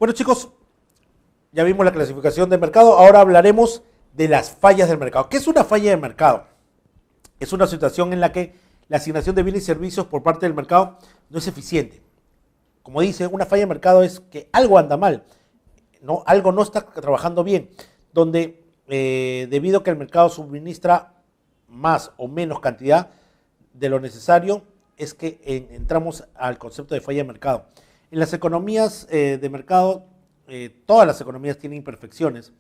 Bueno, chicos, ya vimos la clasificación de mercado, ahora hablaremos de las fallas del mercado. ¿Qué es una falla de mercado? Es una situación en la que la asignación de bienes y servicios por parte del mercado no es eficiente. Como dice, una falla de mercado es que algo anda mal, ¿no? Algo no está trabajando bien, donde debido a que el mercado suministra más o menos cantidad de lo necesario, es que entramos al concepto de falla de mercado. En las economías de mercado, todas las economías tienen imperfecciones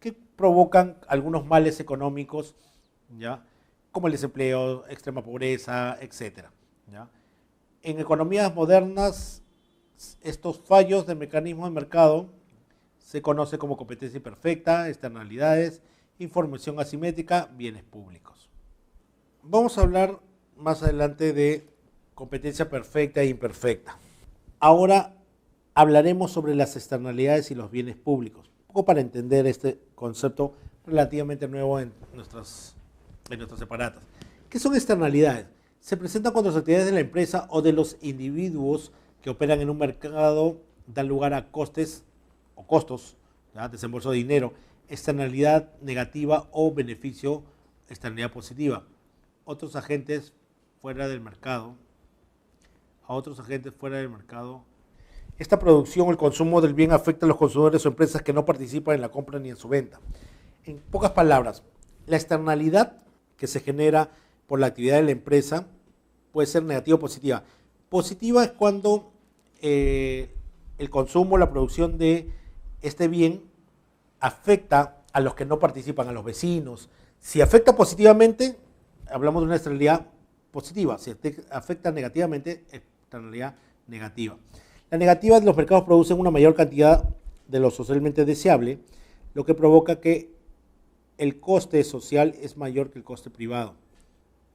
que provocan algunos males económicos, ¿ya? Como el desempleo, extrema pobreza, etc. ¿Ya? En economías modernas, estos fallos de mecanismos de mercado se conoce como competencia imperfecta, externalidades, información asimétrica, bienes públicos. Vamos a hablar más adelante de competencia perfecta e imperfecta. Ahora hablaremos sobre las externalidades y los bienes públicos, un poco para entender este concepto relativamente nuevo en nuestras separatas. ¿Qué son externalidades? Se presentan cuando las actividades de la empresa o de los individuos que operan en un mercado dan lugar a costes o costos, ¿ya? Desembolso de dinero, externalidad negativa o beneficio, externalidad positiva. Otros agentes fuera del mercado, Esta producción o el consumo del bien afecta a los consumidores o empresas que no participan en la compra ni en su venta. En pocas palabras, la externalidad que se genera por la actividad de la empresa puede ser negativa o positiva. Positiva es cuando el consumo, la producción de este bien afecta a los que no participan, a los vecinos. Si afecta positivamente, hablamos de una externalidad positiva. Si afecta negativamente, externalidad negativa. La negativa de los mercados producen una mayor cantidad de lo socialmente deseable, lo que provoca que el coste social es mayor que el coste privado.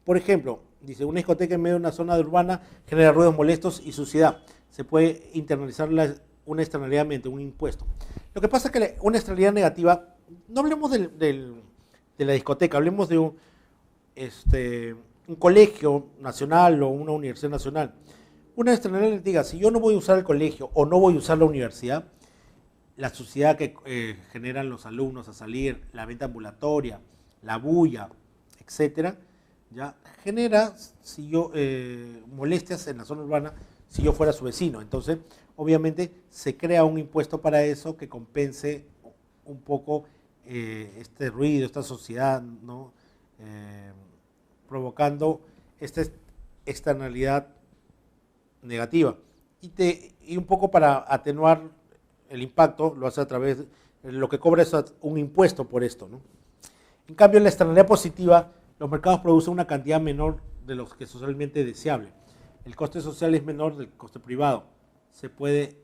Por ejemplo, dice, una discoteca en medio de una zona urbana genera ruidos molestos y suciedad. Se puede internalizar una externalidad mediante un impuesto. Lo que pasa es que una externalidad negativa, no hablemos de la discoteca, hablemos de un colegio nacional o una universidad nacional. Una externalidad negativa, si yo no voy a usar el colegio o no voy a usar la universidad, la suciedad que generan los alumnos a salir, la venta ambulatoria, la bulla, etcétera, ya genera molestias en la zona urbana si yo fuera su vecino. Entonces, obviamente, se crea un impuesto para eso que compense un poco este ruido, esta sociedad, ¿no? Provocando esta externalidad negativa. Y un poco para atenuar el impacto, lo hace a través de lo que cobra es un impuesto por esto, ¿no? En cambio, en la externalidad positiva, los mercados producen una cantidad menor de lo que es socialmente deseable. El coste social es menor del coste privado. Se puede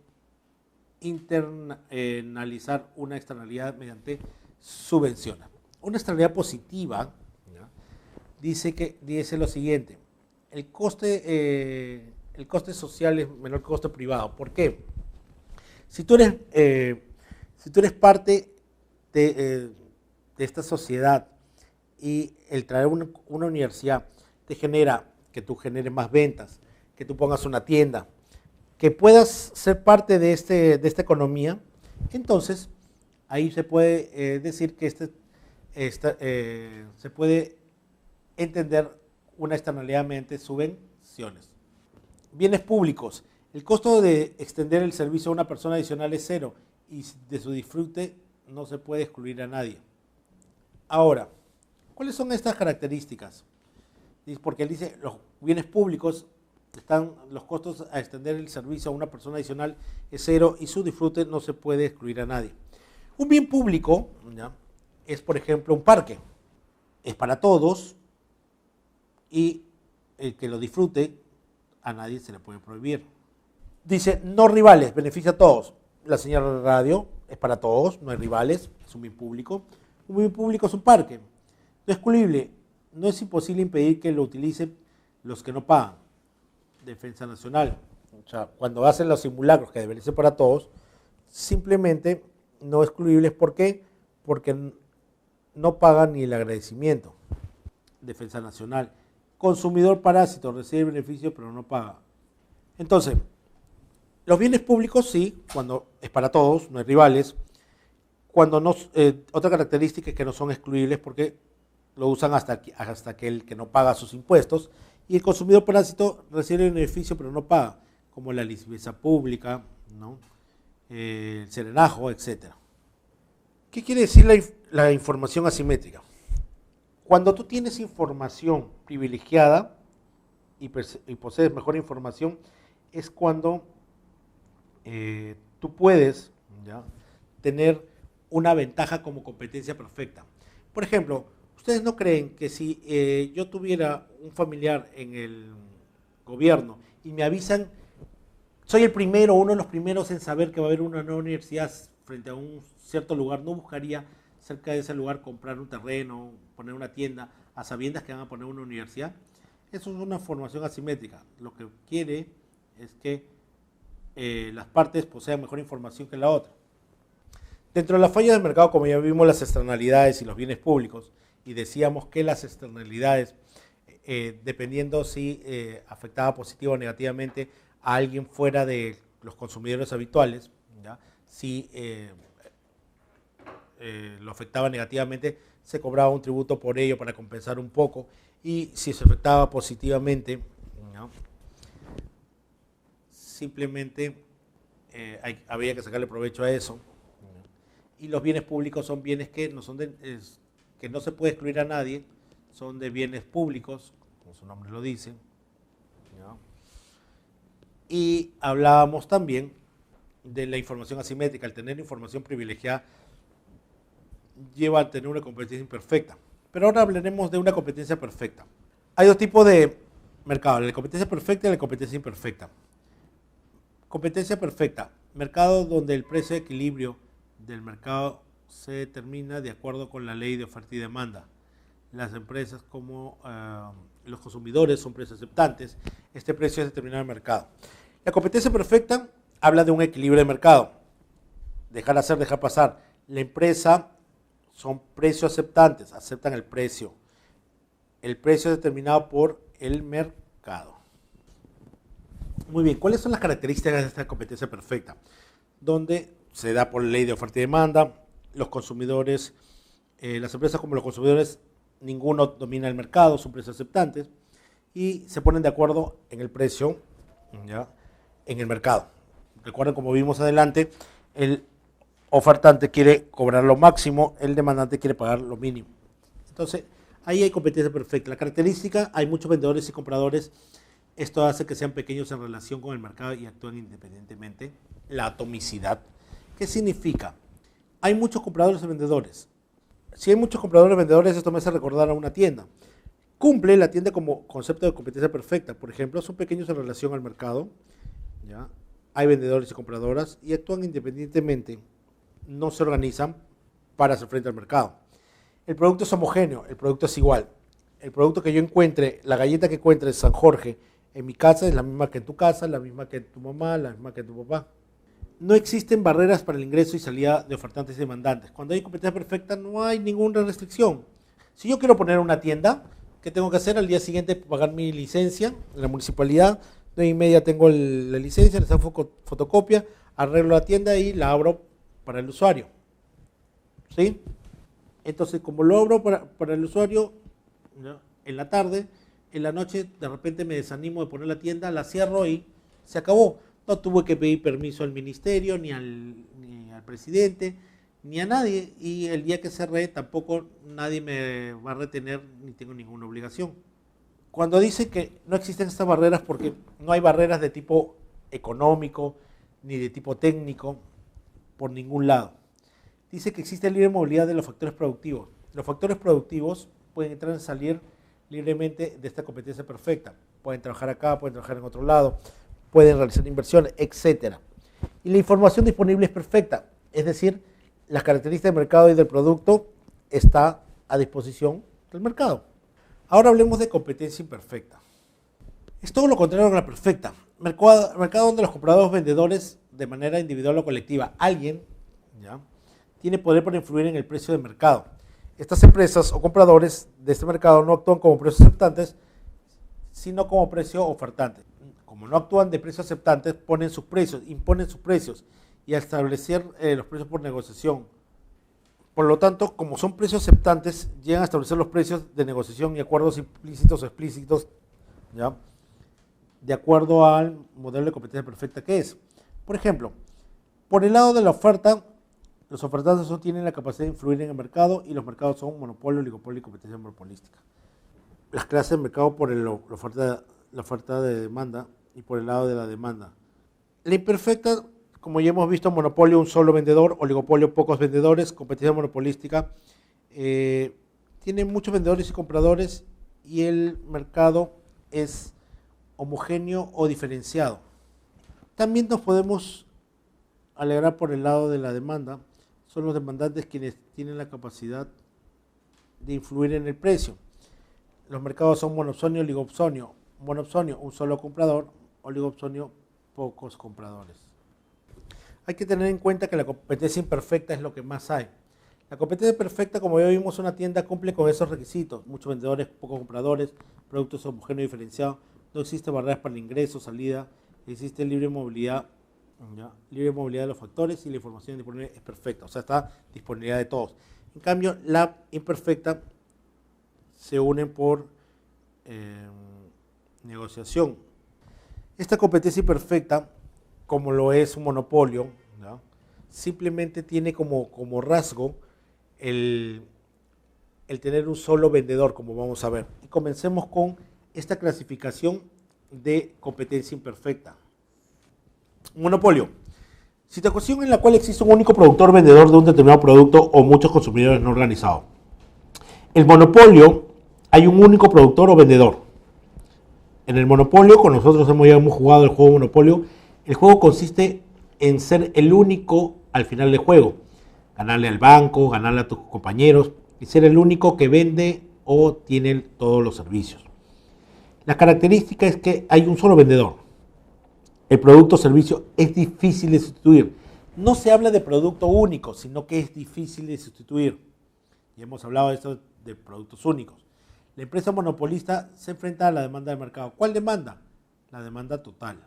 internalizar una externalidad mediante subvenciones. Una externalidad positiva, ¿ya? Dice lo siguiente: el coste social es menor que el coste privado. ¿Por qué? Si tú eres parte de esta sociedad y el traer una universidad te genera que tú generes más ventas, que tú pongas una tienda, que puedas ser parte de esta economía, entonces ahí se puede decir que se puede entender una externalidad mediante subvenciones. Bienes públicos. El costo de extender el servicio a una persona adicional es cero y de su disfrute no se puede excluir a nadie. Ahora, ¿cuáles son estas características? Porque él dice, los bienes públicos los costos a extender el servicio a una persona adicional es cero y su disfrute no se puede excluir a nadie. Un bien público, ¿ya?, es, por ejemplo, un parque. Es para todos y el que lo disfrute a nadie se le puede prohibir. Dice, no rivales, beneficia a todos. La señal de radio es para todos, no hay rivales, es un bien público. Un bien público es un parque. No es excluible, no es imposible impedir que lo utilicen los que no pagan. Defensa nacional. O sea, cuando hacen los simulacros que deberían ser para todos, simplemente no excluibles. ¿Por qué? Porque no pagan ni el agradecimiento. Defensa nacional. Consumidor parásito, recibe beneficio pero no paga. Entonces, Los bienes públicos sí, cuando es para todos, no hay rivales. Cuando no, otra característica es que no son excluibles porque lo usan hasta aquel que no paga sus impuestos, y el consumidor parásito recibe el beneficio pero no paga, como la limpieza pública, ¿no? El serenajo, etc. ¿Qué quiere decir la información asimétrica? Cuando tú tienes información privilegiada y posees mejor información, es cuando tú puedes, ¿ya?, tener una ventaja como competencia perfecta. Por ejemplo, ¿ustedes no creen que si yo tuviera un familiar en el gobierno y me avisan, soy el primero, uno de los primeros en saber que va a haber una nueva universidad frente a un cierto lugar, no buscaría cerca de ese lugar comprar un terreno, poner una tienda, a sabiendas que van a poner una universidad? Eso es una formación asimétrica. Lo que quiere es que las partes posean mejor información que la otra. Dentro de las fallas del mercado, como ya vimos, las externalidades y los bienes públicos, y decíamos que las externalidades, dependiendo si afectaba positiva o negativamente a alguien fuera de los consumidores habituales, ¿ya?, si lo afectaba negativamente, se cobraba un tributo por ello para compensar un poco, y si se afectaba positivamente, ¿no?, simplemente había que sacarle provecho a eso. Y los bienes públicos son bienes que no, que no se puede excluir a nadie, son de bienes públicos, como su nombre lo dice, ¿no? Y hablábamos también de la información asimétrica. El tener información privilegiada lleva a tener una competencia imperfecta. Pero ahora hablaremos de una competencia perfecta. Hay dos tipos de mercado, la competencia perfecta y la competencia imperfecta. Competencia perfecta, mercado donde el precio de equilibrio del mercado se determina de acuerdo con la ley de oferta y demanda. Las empresas como los consumidores son precios aceptantes. Este precio es determinado en el mercado. La competencia perfecta habla de un equilibrio de mercado. Dejar hacer, dejar pasar. La empresa son precios aceptantes, aceptan el precio. El precio es determinado por el mercado. Muy bien, ¿cuáles son las características de esta competencia perfecta? Donde se da por ley de oferta y demanda, los consumidores, las empresas como los consumidores, ninguno domina el mercado, son precios aceptantes y se ponen de acuerdo en el precio, ¿ya?, en el mercado. Recuerden, como vimos adelante, el ofertante quiere cobrar lo máximo, el demandante quiere pagar lo mínimo. Entonces, ahí hay competencia perfecta. La característica, hay muchos vendedores y compradores. Esto hace que sean pequeños en relación con el mercado y actúen independientemente. La atomicidad. ¿Qué significa? Hay muchos compradores y vendedores. Si hay muchos compradores y vendedores, esto me hace recordar a una tienda. Cumple la tienda como concepto de competencia perfecta. Por ejemplo, son pequeños en relación al mercado, ¿ya? Hay vendedores y compradoras y actúan independientemente. No se organizan para hacer frente al mercado. El producto es homogéneo, el producto es igual. El producto que yo encuentre, la galleta que encuentre en San Jorge en mi casa es la misma que en tu casa, la misma que en tu mamá, la misma que en tu papá. No existen barreras para el ingreso y salida de ofertantes y demandantes. Cuando hay competencia perfecta no hay ninguna restricción. Si yo quiero poner una tienda, ¿qué tengo que hacer? Al día siguiente pagar mi licencia en la municipalidad, 9:30 tengo la licencia, les hago fotocopia, arreglo la tienda y la abro para el usuario. ¿Sí? Entonces, como lo abro para el usuario, ¿no?, en la tarde, en la noche de repente me desanimo de poner la tienda, la cierro y se acabó. No tuve que pedir permiso al ministerio, ni al presidente, ni a nadie. Y el día que cerré tampoco nadie me va a retener ni tengo ninguna obligación. Cuando dice que no existen estas barreras porque no hay barreras de tipo económico ni de tipo técnico por ningún lado. Dice que existe libre movilidad de los factores productivos. Los factores productivos pueden entrar y salir libremente de esta competencia perfecta. Pueden trabajar acá, pueden trabajar en otro lado, pueden realizar inversiones, etc. Y la información disponible es perfecta, es decir, las características del mercado y del producto está a disposición del mercado. Ahora hablemos de competencia imperfecta. Es todo lo contrario a la perfecta. Mercado donde los compradores vendedores de manera individual o colectiva, alguien, ¿ya?, tiene poder para influir en el precio del mercado. Estas empresas o compradores de este mercado no actúan como precios aceptantes, sino como precio ofertante. como no actúan de precios aceptantes, ponen sus precios, imponen sus precios y al establecer los precios por negociación. Por lo tanto, como son precios aceptantes, llegan a establecer los precios de negociación y acuerdos implícitos o explícitos, ¿ya?, de acuerdo al modelo de competencia perfecta que es. Por ejemplo, por el lado de la oferta, los ofertantes no tienen la capacidad de influir en el mercado y los mercados son monopolio, oligopolio y competencia monopolística. Las clases de mercado por la oferta de demanda y por el lado de la demanda. La imperfecta, como ya hemos visto, monopolio, un solo vendedor, oligopolio, pocos vendedores, competencia monopolística, tiene muchos vendedores y compradores y el mercado es homogéneo o diferenciado. También nos podemos alegrar por el lado de la demanda, son los demandantes quienes tienen la capacidad de influir en el precio. Los mercados son monopsonio, oligopsonio. Monopsonio, un solo comprador, oligopsonio, pocos compradores. Hay que tener en cuenta que la competencia imperfecta es lo que más hay. La competencia perfecta, como ya vimos, una tienda cumple con esos requisitos. Muchos vendedores, pocos compradores, productos homogéneos y diferenciados. No existe barreras para el ingreso, salida. Existe libre movilidad, ¿ya?, libre movilidad de los factores y la información disponible es perfecta. O sea, está disponibilidad de todos. En cambio, la imperfecta se unen por negociación. Esta competencia imperfecta, como lo es un monopolio, ¿ya?, simplemente tiene como rasgo el tener un solo vendedor, como vamos a ver. Y comencemos con esta clasificación de competencia imperfecta. Monopolio. Situación en la cual existe un único productor vendedor de un determinado producto o muchos consumidores no organizados. El monopolio, hay un único productor o vendedor. En el monopolio, con nosotros hemos jugado el juego Monopolio, el juego consiste en ser el único al final del juego. Ganarle al banco, ganarle a tus compañeros y ser el único que vende o tiene todos los servicios. La característica es que hay un solo vendedor. El producto o servicio es difícil de sustituir. No se habla de producto único, sino que es difícil de sustituir. Ya hemos hablado de esto de productos únicos. La empresa monopolista se enfrenta a la demanda de mercado. ¿Cuál demanda? La demanda total.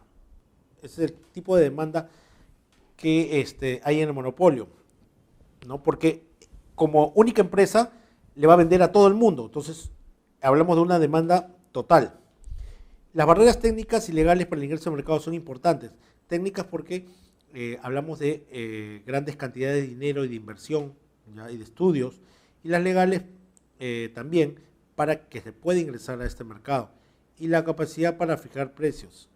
Ese es el tipo de demanda que hay en el monopolio, ¿no? Porque como única empresa le va a vender a todo el mundo. Entonces, hablamos de una demanda total. Las barreras técnicas y legales para el ingreso al mercado son importantes. Técnicas porque hablamos de grandes cantidades de dinero y de inversión, ¿ya?, y de estudios. Y las legales también para que se pueda ingresar a este mercado. Y la capacidad para fijar precios.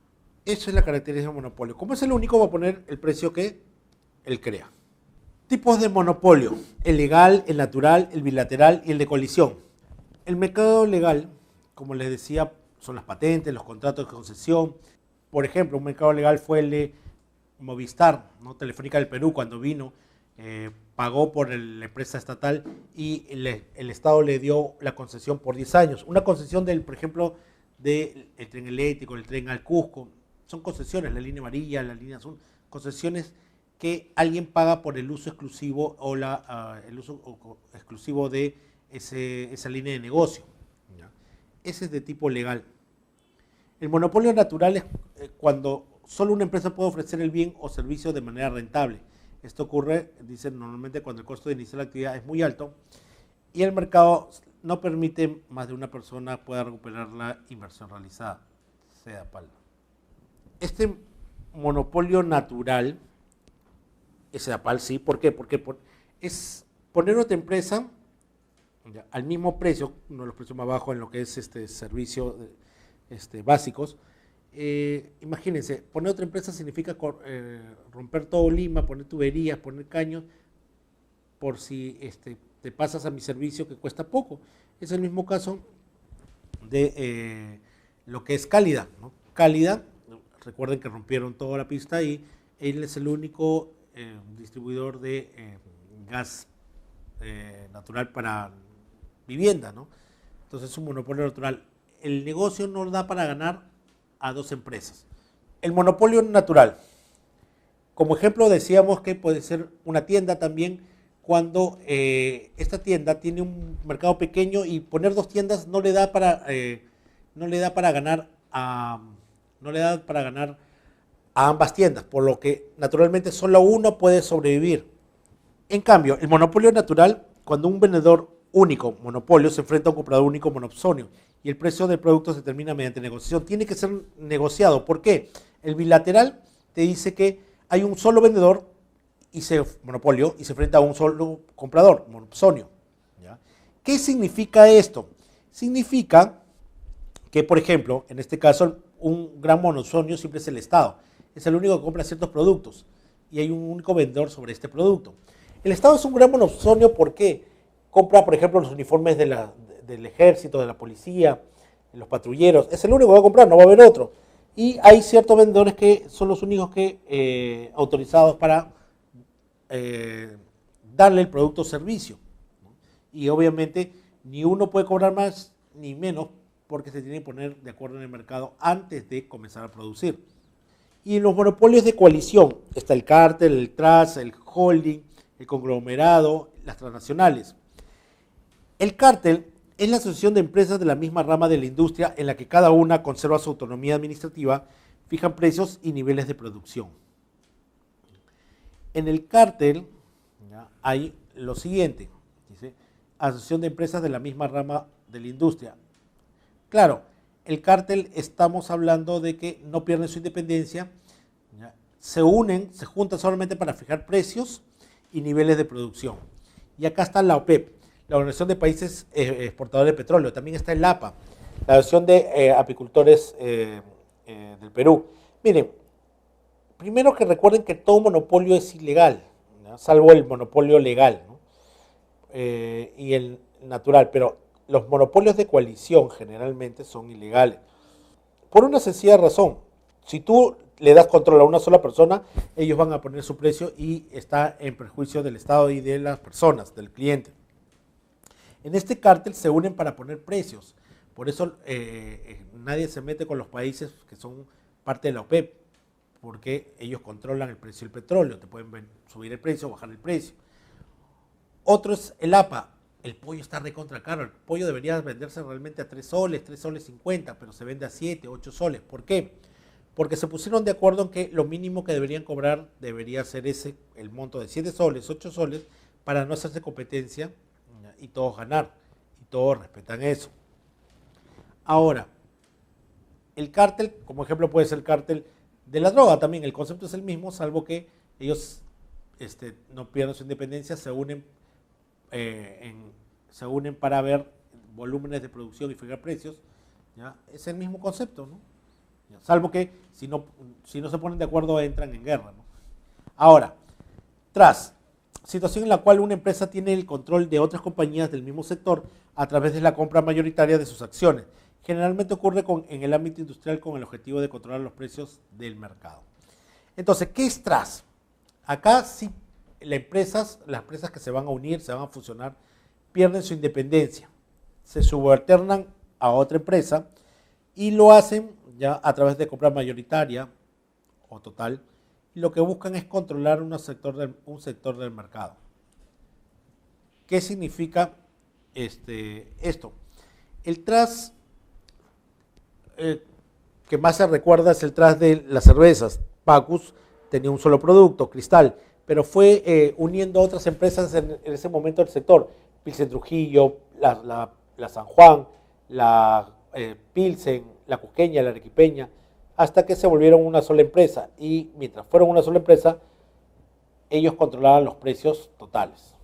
Eso es la característica del monopolio. Como es el único, va a poner el precio que él crea. Tipos de monopolio: el legal, el natural, el bilateral y el de colisión. El mercado legal, como les decía, son las patentes, los contratos de concesión. Por ejemplo, un mercado legal fue el de Movistar, ¿no?, Telefónica del Perú, cuando vino, pagó por la empresa estatal y el Estado le dio la concesión por 10 años. Una concesión por ejemplo, del tren eléctrico, el tren al Cusco. Son concesiones, la línea amarilla, la línea azul, concesiones que alguien paga por el uso exclusivo o el uso exclusivo de esa línea de negocio, ¿ya? Ese es de tipo legal. El monopolio natural es cuando solo una empresa puede ofrecer el bien o servicio de manera rentable. Esto ocurre, dicen, normalmente cuando el costo de iniciar la actividad es muy alto y el mercado no permite más de una persona pueda recuperar la inversión realizada. CEDAPAL. Este monopolio natural, CEDAPAL, sí, ¿por qué? Porque es poner otra empresa al mismo precio, uno de los precios más bajos en lo que es servicio básicos. Imagínense, poner otra empresa significa romper todo Lima, poner tuberías, poner caños, por si te pasas a mi servicio que cuesta poco. Es el mismo caso de lo que es Cálida, ¿no? Cálida, recuerden que rompieron toda la pista y él es el único distribuidor de gas natural para vivienda, ¿no? Entonces es un monopolio natural. El negocio no da para ganar a dos empresas. El monopolio natural. Como ejemplo decíamos que puede ser una tienda también cuando esta tienda tiene un mercado pequeño y poner dos tiendas no le da para ganar no le da para ganar a ambas tiendas, por lo que naturalmente solo uno puede sobrevivir. En cambio, el monopolio natural, cuando un vendedor único, monopolio, se enfrenta a un comprador único, monopsonio, y el precio del producto se determina mediante negociación. Tiene que ser negociado. ¿Por qué? El bilateral te dice que hay un solo vendedor monopolio y se enfrenta a un solo comprador, monopsonio. ¿Ya? ¿Qué significa esto? Significa que, por ejemplo, en este caso, un gran monopsonio siempre es el Estado. Es el único que compra ciertos productos y hay un único vendedor sobre este producto. El Estado es un gran monopsonio porque compra, por ejemplo, los uniformes del ejército, de la policía, de los patrulleros. Es el único que va a comprar, no va a haber otro. Y hay ciertos vendedores que son los únicos que autorizados para darle el producto o servicio. Y obviamente ni uno puede cobrar más ni menos porque se tiene que poner de acuerdo en el mercado antes de comenzar a producir. Y en los monopolios de coalición está el cártel, el trust, el holding, el conglomerado, las transnacionales. El cártel es la asociación de empresas de la misma rama de la industria en la que cada una conserva su autonomía administrativa, fijan precios y niveles de producción. En el cártel hay lo siguiente, dice, asociación de empresas de la misma rama de la industria. Claro, el cártel estamos hablando de que no pierden su independencia, se juntan solamente para fijar precios y niveles de producción. Y acá está la OPEP, la Organización de Países Exportadores de Petróleo. También está el APA, la Asociación de Apicultores del Perú. Miren, primero que recuerden que todo monopolio es ilegal, ¿no? Salvo el monopolio legal, ¿no? Y el natural, pero los monopolios de coalición generalmente son ilegales. Por una sencilla razón, si tú le das control a una sola persona, ellos van a poner su precio y está en perjuicio del Estado y de las personas, del cliente. En este cártel se unen para poner precios, por eso nadie se mete con los países que son parte de la OPEP, porque ellos controlan el precio del petróleo, te pueden subir el precio o bajar el precio. Otro es el APA. El pollo está recontra caro. El pollo debería venderse realmente a 3 soles, 3 soles 50, pero se vende a 7, 8 soles. ¿Por qué? Porque se pusieron de acuerdo en que lo mínimo que deberían cobrar debería ser el monto de 7 soles, 8 soles, para no hacerse competencia y todos ganar. Y todos respetan eso. Ahora, el cártel, como ejemplo, puede ser el cártel de la droga también. El concepto es el mismo, salvo que ellos no pierden su independencia, se unen para ver volúmenes de producción y fijar precios. ¿Ya? Es el mismo concepto, ¿no? ¿Ya? Salvo que si no se ponen de acuerdo entran en guerra, ¿no? Ahora, situación en la cual una empresa tiene el control de otras compañías del mismo sector a través de la compra mayoritaria de sus acciones. Generalmente ocurre en el ámbito industrial con el objetivo de controlar los precios del mercado. Entonces, ¿qué es trust? Acá sí las empresas que se van a unir, se van a fusionar, pierden su independencia, se subalternan a otra empresa y lo hacen ya a través de compra mayoritaria o total, y lo que buscan es controlar un sector del mercado. ¿Qué significa esto? El trust que más se recuerda es el trust de las cervezas. Bacus tenía un solo producto, Cristal, pero fue uniendo otras empresas en ese momento del sector. Pilsen Trujillo, la San Juan, la Pilsen, la Cusqueña, la Arequipeña, hasta que se volvieron una sola empresa. Y mientras fueron una sola empresa, ellos controlaban los precios totales.